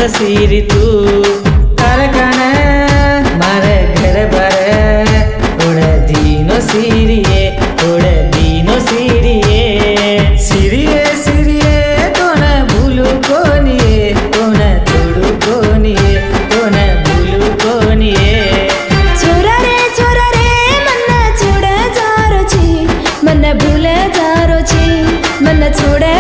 सीरी तू कारखाना मारे घर बार उड़ा दीनो सीरिये उड़ा दीनो सीरिये सीरिये सीरिये तो ना भूलू कोनिये तो ना छोड़ू कोनिये तो ना भूलू कोनिये छोरा रे मन छोड़े जारो छी मन भूले जारो छी मन छोड़े